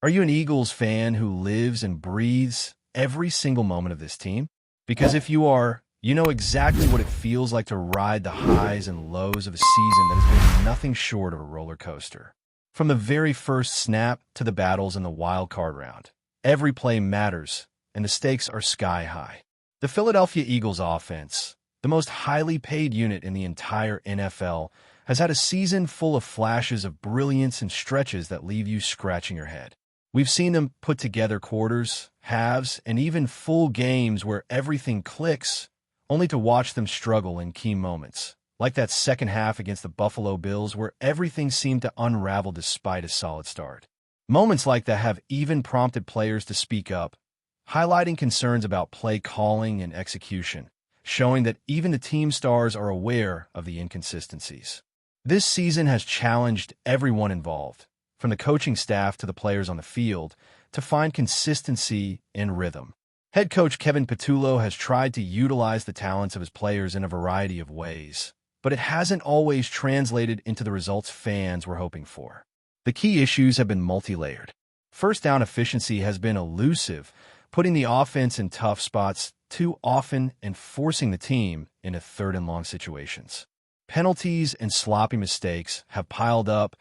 Are you an Eagles fan who lives and breathes every single moment of this team? Because if you are, you know exactly what it feels like to ride the highs and lows of a season that has been nothing short of a roller coaster. From the very first snap to the battles in the wild card round, every play matters, and the stakes are sky high. The Philadelphia Eagles offense, the most highly paid unit in the entire NFL, has had a season full of flashes of brilliance and stretches that leave you scratching your head. We've seen them put together quarters, halves, and even full games where everything clicks, only to watch them struggle in key moments, like that second half against the Buffalo Bills where everything seemed to unravel despite a solid start. Moments like that have even prompted players to speak up, highlighting concerns about play calling and execution, showing that even the team stars are aware of the inconsistencies. This season has challenged everyone involved, from the coaching staff to the players on the field, to find consistency and rhythm. Head coach Kevin Patullo has tried to utilize the talents of his players in a variety of ways, but it hasn't always translated into the results fans were hoping for. The key issues have been multi-layered. First down efficiency has been elusive, putting the offense in tough spots too often and forcing the team into third-and-long situations. Penalties and sloppy mistakes have piled up,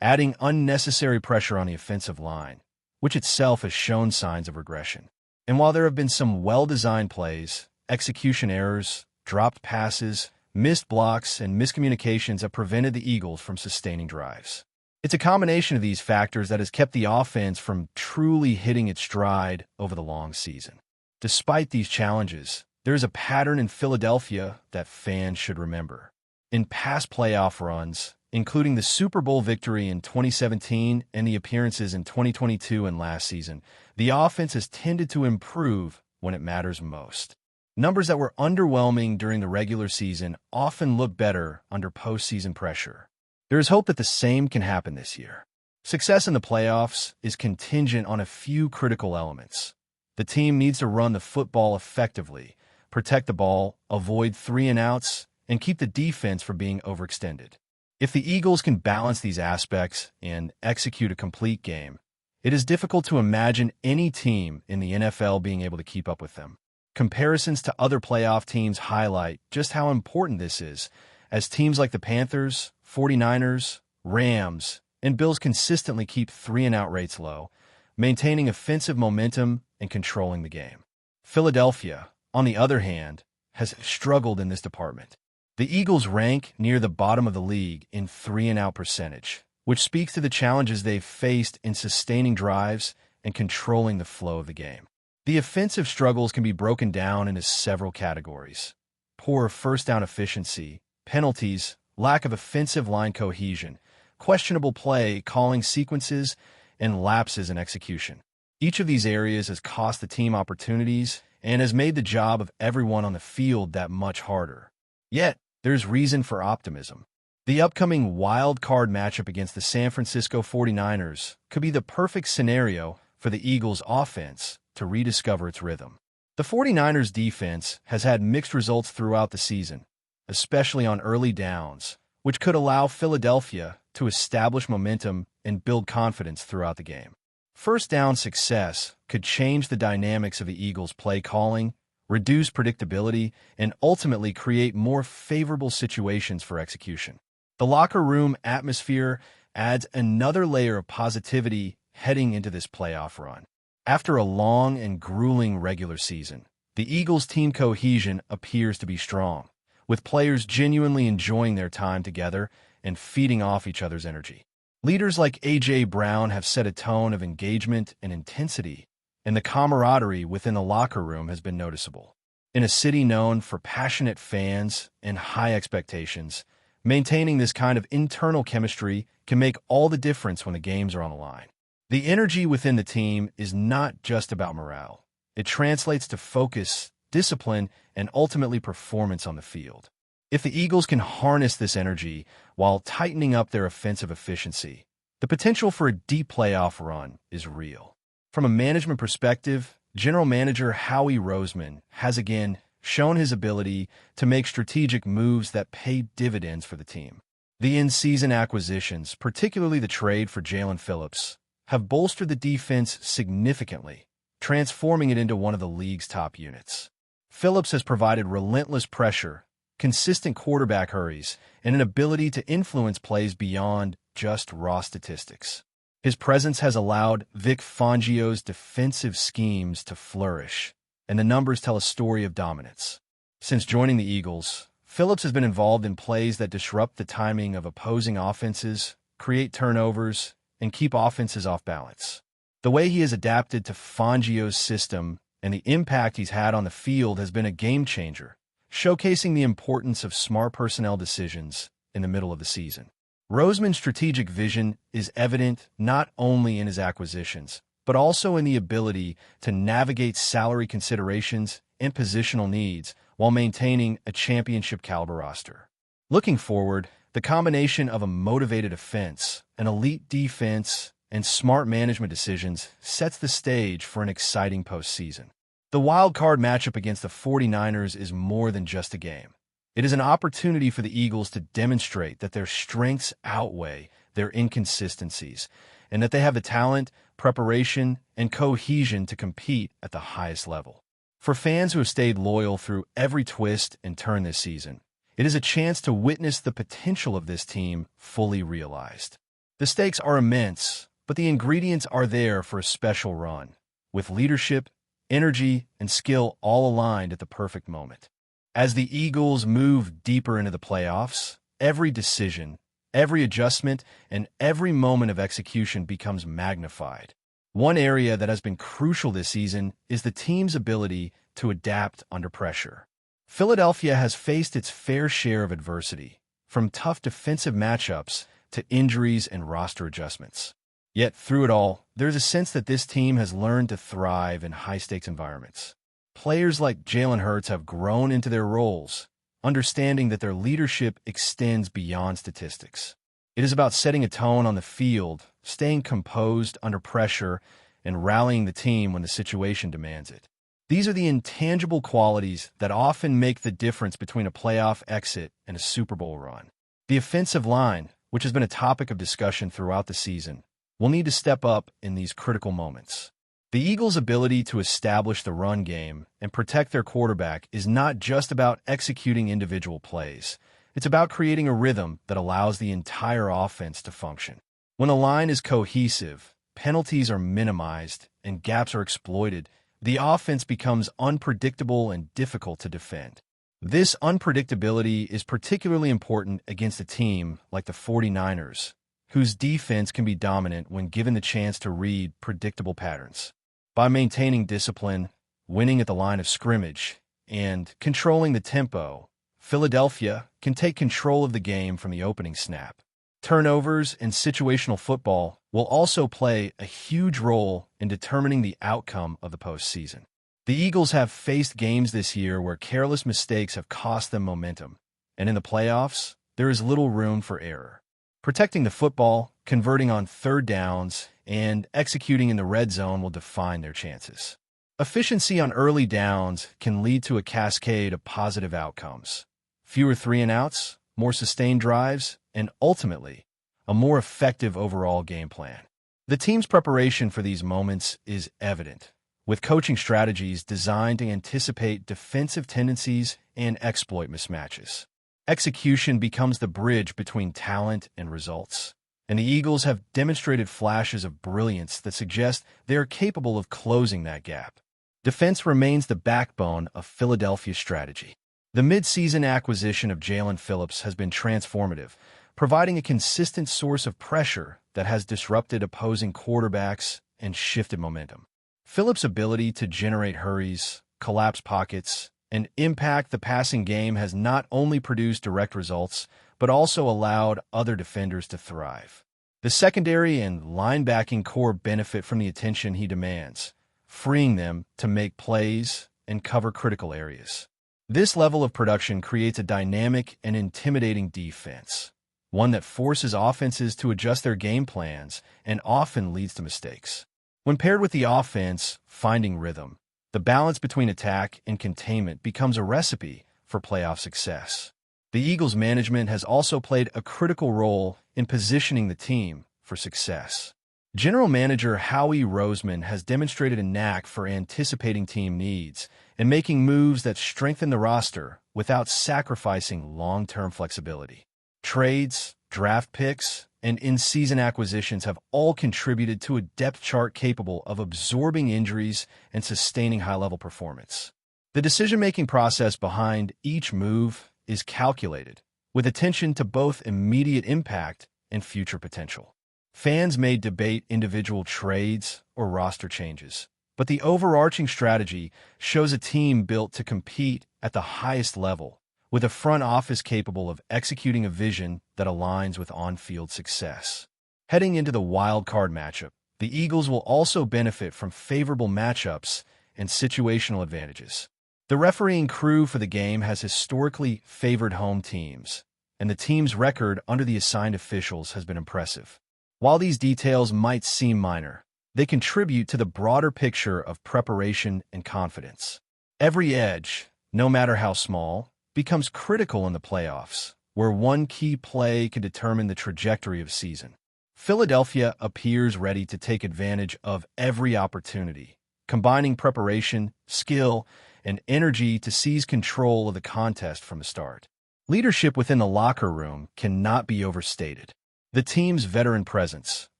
adding unnecessary pressure on the offensive line, which itself has shown signs of regression. And while there have been some well-designed plays, execution errors, dropped passes, missed blocks, and miscommunications have prevented the Eagles from sustaining drives. It's a combination of these factors that has kept the offense from truly hitting its stride over the long season. Despite these challenges, there is a pattern in Philadelphia that fans should remember. In past playoff runs, including the Super Bowl victory in 2017 and the appearances in 2022 and last season, the offense has tended to improve when it matters most. Numbers that were underwhelming during the regular season often look better under postseason pressure. There is hope that the same can happen this year. Success in the playoffs is contingent on a few critical elements. The team needs to run the football effectively, protect the ball, avoid 3-and-outs, and keep the defense from being overextended. If the Eagles can balance these aspects and execute a complete game, it is difficult to imagine any team in the NFL being able to keep up with them. Comparisons to other playoff teams highlight just how important this is, as teams like the Panthers, 49ers, Rams, and Bills consistently keep 3-and-out rates low, maintaining offensive momentum and controlling the game. Philadelphia, on the other hand, has struggled in this department. The Eagles rank near the bottom of the league in 3-and-out percentage, which speaks to the challenges they've faced in sustaining drives and controlling the flow of the game. The offensive struggles can be broken down into several categories: poor first-down efficiency, penalties, lack of offensive line cohesion, questionable play calling sequences, and lapses in execution. Each of these areas has cost the team opportunities and has made the job of everyone on the field that much harder. Yet, there's reason for optimism. The upcoming wild card matchup against the San Francisco 49ers could be the perfect scenario for the Eagles' offense to rediscover its rhythm. The 49ers' defense has had mixed results throughout the season, especially on early downs, which could allow Philadelphia to establish momentum and build confidence throughout the game. First down success could change the dynamics of the Eagles' play calling, reduce predictability, and ultimately create more favorable situations for execution. The locker room atmosphere adds another layer of positivity heading into this playoff run. After a long and grueling regular season, the Eagles' team cohesion appears to be strong, with players genuinely enjoying their time together and feeding off each other's energy. Leaders like A.J. Brown have set a tone of engagement and intensity, and the camaraderie within the locker room has been noticeable. In a city known for passionate fans and high expectations, maintaining this kind of internal chemistry can make all the difference when the games are on the line. The energy within the team is not just about morale. It translates to focus, discipline, and ultimately performance on the field. If the Eagles can harness this energy while tightening up their offensive efficiency, the potential for a deep playoff run is real. From a management perspective, General Manager Howie Roseman has again shown his ability to make strategic moves that pay dividends for the team. The in-season acquisitions, particularly the trade for Jalen Phillips, have bolstered the defense significantly, transforming it into one of the league's top units. Phillips has provided relentless pressure, consistent quarterback hurries, and an ability to influence plays beyond just raw statistics. His presence has allowed Vic Fangio's defensive schemes to flourish, and the numbers tell a story of dominance. Since joining the Eagles, Phillips has been involved in plays that disrupt the timing of opposing offenses, create turnovers, and keep offenses off balance. The way he has adapted to Fangio's system and the impact he's had on the field has been a game-changer, showcasing the importance of smart personnel decisions in the middle of the season. Roseman's strategic vision is evident not only in his acquisitions, but also in the ability to navigate salary considerations and positional needs while maintaining a championship-caliber roster. Looking forward, the combination of a motivated offense, an elite defense, and smart management decisions sets the stage for an exciting postseason. The wild-card matchup against the 49ers is more than just a game. It is an opportunity for the Eagles to demonstrate that their strengths outweigh their inconsistencies, and that they have the talent, preparation, and cohesion to compete at the highest level. For fans who have stayed loyal through every twist and turn this season, it is a chance to witness the potential of this team fully realized. The stakes are immense, but the ingredients are there for a special run, with leadership, energy, and skill all aligned at the perfect moment. As the Eagles move deeper into the playoffs, every decision, every adjustment, and every moment of execution becomes magnified. One area that has been crucial this season is the team's ability to adapt under pressure. Philadelphia has faced its fair share of adversity, from tough defensive matchups to injuries and roster adjustments. Yet through it all, there's a sense that this team has learned to thrive in high-stakes environments. Players like Jalen Hurts have grown into their roles, understanding that their leadership extends beyond statistics. It is about setting a tone on the field, staying composed under pressure, and rallying the team when the situation demands it. These are the intangible qualities that often make the difference between a playoff exit and a Super Bowl run. The offensive line, which has been a topic of discussion throughout the season, will need to step up in these critical moments. The Eagles' ability to establish the run game and protect their quarterback is not just about executing individual plays. It's about creating a rhythm that allows the entire offense to function. When a line is cohesive, penalties are minimized, and gaps are exploited, the offense becomes unpredictable and difficult to defend. This unpredictability is particularly important against a team like the 49ers, whose defense can be dominant when given the chance to read predictable patterns. By maintaining discipline, winning at the line of scrimmage, and controlling the tempo, Philadelphia can take control of the game from the opening snap. Turnovers and situational football will also play a huge role in determining the outcome of the postseason. The Eagles have faced games this year where careless mistakes have cost them momentum, and in the playoffs, there is little room for error. Protecting the football, converting on third downs, and executing in the red zone will define their chances. Efficiency on early downs can lead to a cascade of positive outcomes. Fewer 3-and-outs, more sustained drives, and ultimately, a more effective overall game plan. The team's preparation for these moments is evident, with coaching strategies designed to anticipate defensive tendencies and exploit mismatches. Execution becomes the bridge between talent and results, and the Eagles have demonstrated flashes of brilliance that suggest they are capable of closing that gap. Defense remains the backbone of Philadelphia's strategy. The mid-season acquisition of Jalen Phillips has been transformative, providing a consistent source of pressure that has disrupted opposing quarterbacks and shifted momentum. Phillips' ability to generate hurries, collapse pockets, and impact the passing game has not only produced direct results, but also allowed other defenders to thrive. The secondary and linebacking core benefit from the attention he demands, freeing them to make plays and cover critical areas. This level of production creates a dynamic and intimidating defense, one that forces offenses to adjust their game plans and often leads to mistakes. When paired with the offense finding rhythm, the balance between attack and containment becomes a recipe for playoff success. The Eagles' management has also played a critical role in positioning the team for success. General Manager Howie Roseman has demonstrated a knack for anticipating team needs and making moves that strengthen the roster without sacrificing long-term flexibility. Trades, draft picks, and in-season acquisitions have all contributed to a depth chart capable of absorbing injuries and sustaining high-level performance. The decision-making process behind each move is calculated, with attention to both immediate impact and future potential. Fans may debate individual trades or roster changes, but the overarching strategy shows a team built to compete at the highest level, with a front office capable of executing a vision that aligns with on-field success. Heading into the wild card matchup, the Eagles will also benefit from favorable matchups and situational advantages. The refereeing crew for the game has historically favored home teams, and the team's record under the assigned officials has been impressive. While these details might seem minor, they contribute to the broader picture of preparation and confidence. Every edge, no matter how small, becomes critical in the playoffs, where one key play can determine the trajectory of season. Philadelphia appears ready to take advantage of every opportunity, combining preparation, skill, and energy to seize control of the contest from the start. Leadership within the locker room cannot be overstated. The team's veteran presence,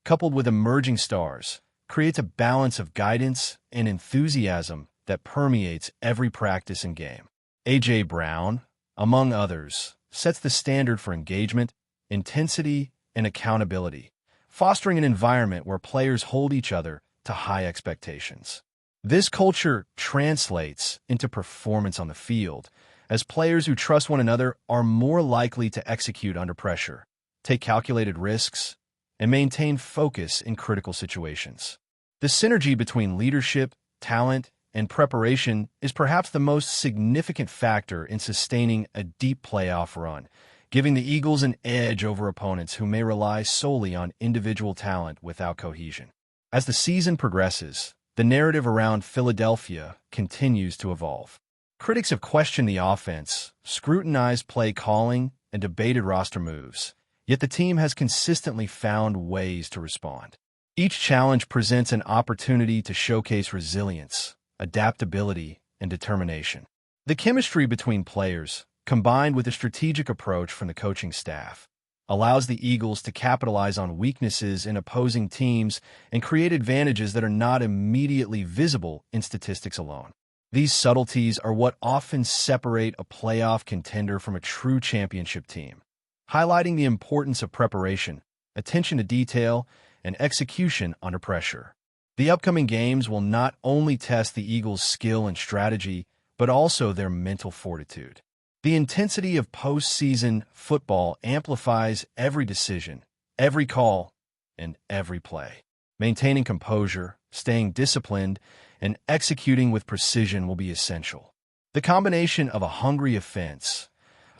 coupled with emerging stars, creates a balance of guidance and enthusiasm that permeates every practice and game. A.J. Brown, among others, sets the standard for engagement, intensity, and accountability, fostering an environment where players hold each other to high expectations. This culture translates into performance on the field, as players who trust one another are more likely to execute under pressure, take calculated risks, and maintain focus in critical situations. The synergy between leadership, talent, and preparation is perhaps the most significant factor in sustaining a deep playoff run, giving the Eagles an edge over opponents who may rely solely on individual talent without cohesion. As the season progresses, the narrative around Philadelphia continues to evolve. Critics have questioned the offense, scrutinized play calling, and debated roster moves, yet the team has consistently found ways to respond. Each challenge presents an opportunity to showcase resilience, adaptability, and determination. The chemistry between players, combined with a strategic approach from the coaching staff, allows the Eagles to capitalize on weaknesses in opposing teams and create advantages that are not immediately visible in statistics alone. These subtleties are what often separate a playoff contender from a true championship team, highlighting the importance of preparation, attention to detail, and execution under pressure. The upcoming games will not only test the Eagles' skill and strategy, but also their mental fortitude. The intensity of postseason football amplifies every decision, every call, and every play. Maintaining composure, staying disciplined, and executing with precision will be essential. The combination of a hungry offense,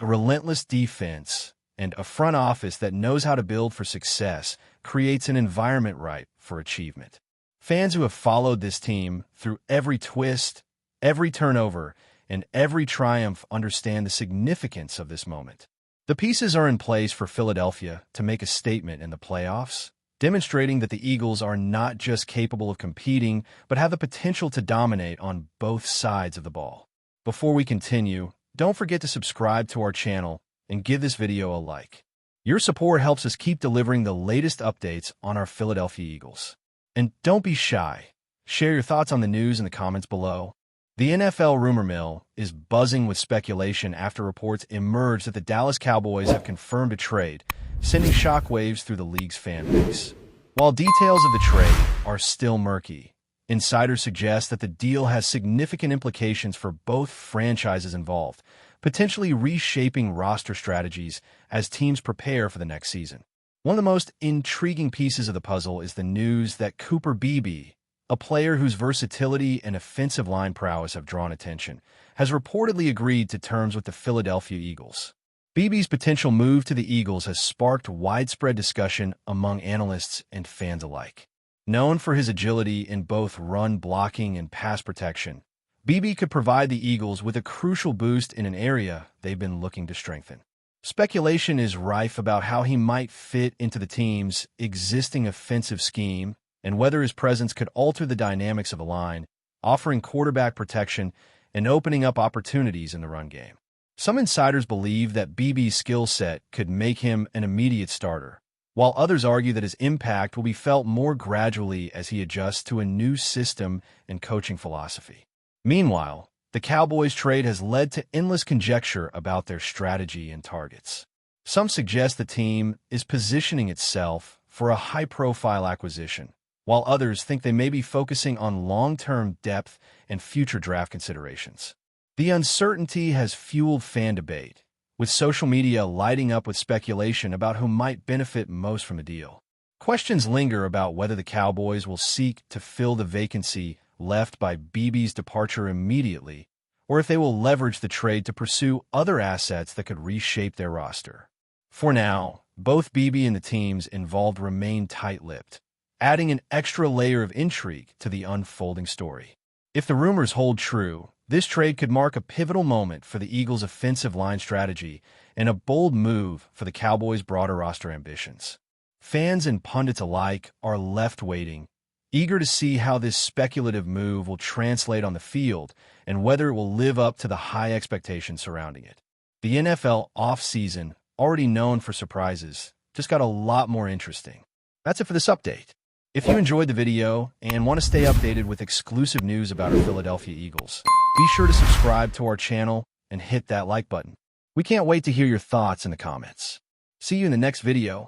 a relentless defense, and a front office that knows how to build for success creates an environment ripe for achievement. Fans who have followed this team through every twist, every turnover, and every triumph understand the significance of this moment. The pieces are in place for Philadelphia to make a statement in the playoffs, demonstrating that the Eagles are not just capable of competing, but have the potential to dominate on both sides of the ball. Before we continue, don't forget to subscribe to our channel and give this video a like. Your support helps us keep delivering the latest updates on our Philadelphia Eagles. And don't be shy. Share your thoughts on the news in the comments below. The NFL rumor mill is buzzing with speculation after reports emerged that the Dallas Cowboys have confirmed a trade, sending shockwaves through the league's fan base. While details of the trade are still murky, insiders suggest that the deal has significant implications for both franchises involved, potentially reshaping roster strategies as teams prepare for the next season. One of the most intriguing pieces of the puzzle is the news that BEEBE, a player whose versatility and offensive line prowess have drawn attention, has reportedly agreed to terms with the Philadelphia Eagles. BEEBE's potential move to the Eagles has sparked widespread discussion among analysts and fans alike. Known for his agility in both run blocking and pass protection, BEEBE could provide the Eagles with a crucial boost in an area they've been looking to strengthen. Speculation is rife about how he might fit into the team's existing offensive scheme and whether his presence could alter the dynamics of the line, offering quarterback protection and opening up opportunities in the run game. Some insiders believe that BEEBE's skill set could make him an immediate starter, while others argue that his impact will be felt more gradually as he adjusts to a new system and coaching philosophy. Meanwhile, the Cowboys trade has led to endless conjecture about their strategy and targets. Some suggest the team is positioning itself for a high-profile acquisition, while others think they may be focusing on long-term depth and future draft considerations. The uncertainty has fueled fan debate, with social media lighting up with speculation about who might benefit most from the deal. Questions linger about whether the Cowboys will seek to fill the vacancy left by BEEBE's departure immediately, or if they will leverage the trade to pursue other assets that could reshape their roster. For now, both BEEBE and the teams involved remain tight-lipped, adding an extra layer of intrigue to the unfolding story. If the rumors hold true, this trade could mark a pivotal moment for the Eagles' offensive line strategy and a bold move for the Cowboys' broader roster ambitions. Fans and pundits alike are left waiting, eager to see how this speculative move will translate on the field and whether it will live up to the high expectations surrounding it. The NFL offseason, already known for surprises, just got a lot more interesting. That's it for this update. If you enjoyed the video and want to stay updated with exclusive news about our Philadelphia Eagles, be sure to subscribe to our channel and hit that like button. We can't wait to hear your thoughts in the comments. See you in the next video.